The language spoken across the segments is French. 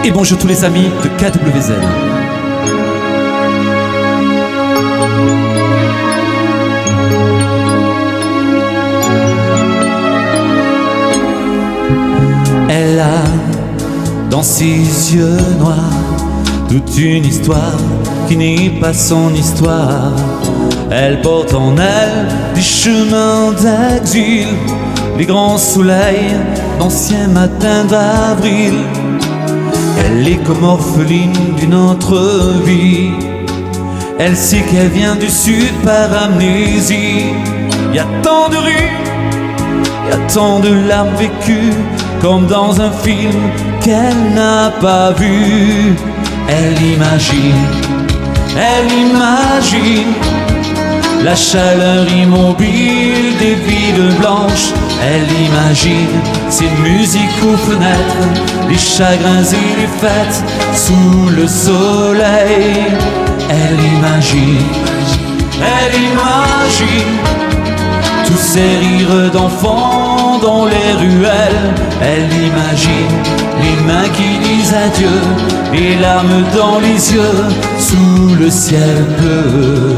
Et bonjour tous les amis de KWZ. Elle a dans ses yeux noirs toute une histoire qui n'est pas son histoire. Elle porte en elle des chemins d'exil, les grands soleils d'anciens matins d'avril. Elle est comme orpheline d'une autre vie. Elle sait qu'elle vient du sud par amnésie. Y a tant de rues, y a tant de larmes vécues, comme dans un film qu'elle n'a pas vu. Elle imagine la chaleur immobile des villes blanches. Elle imagine ces musiques aux fenêtres, les chagrins et les fêtes sous le soleil. Elle imagine tous ces rires d'enfants dans les ruelles. Elle imagine les mains qui disent adieu, les larmes dans les yeux sous le ciel bleu.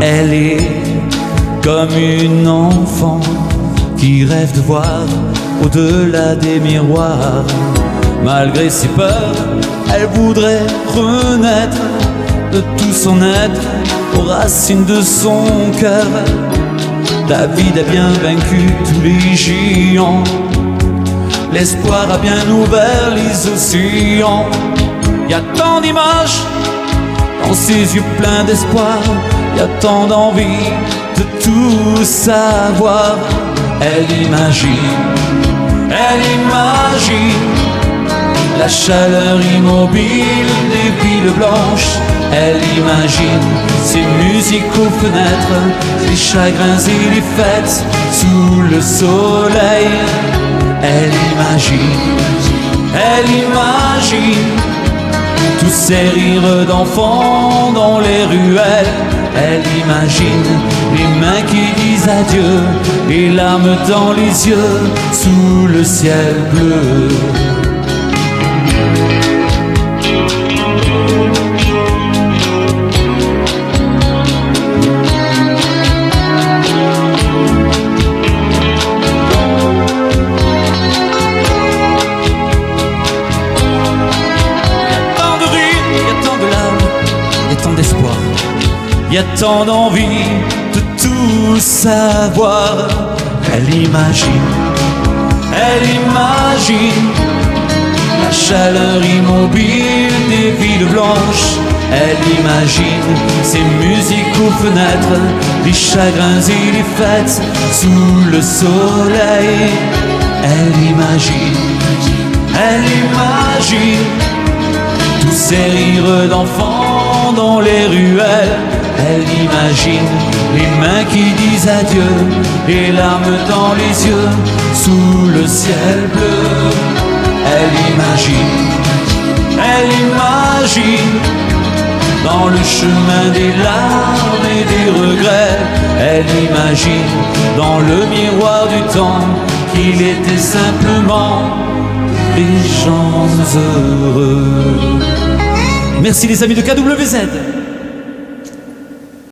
Elle est comme une enfant qui rêve de voir au-delà des miroirs. Malgré ses peurs, elle voudrait renaître de tout son être aux racines de son cœur. David a bien vaincu tous les géants, l'espoir a bien ouvert les océans. Y a tant d'images dans ses yeux pleins d'espoir, y a tant d'envie de tout savoir. Elle imagine la chaleur immobile des villes blanches. Elle imagine ces musiques aux fenêtres, les chagrins et les fêtes sous le soleil. Elle imagine tous ces rires d'enfants dans les ruelles. Elle imagine les mains qui disent adieu, les larmes dans les yeux sous le ciel bleu. Y a tant d'envie de tout savoir. Elle imagine la chaleur immobile des villes blanches. Elle imagine ces musiques aux fenêtres, les chagrins et les fêtes sous le soleil. Elle imagine tous ces rires d'enfants dans les ruelles. Elle imagine les mains qui disent adieu, les larmes dans les yeux sous le ciel bleu. Elle imagine dans le chemin des larmes et des regrets. Elle imagine dans le miroir du temps qu'il était simplement des gens heureux. Merci les amis de KWZ.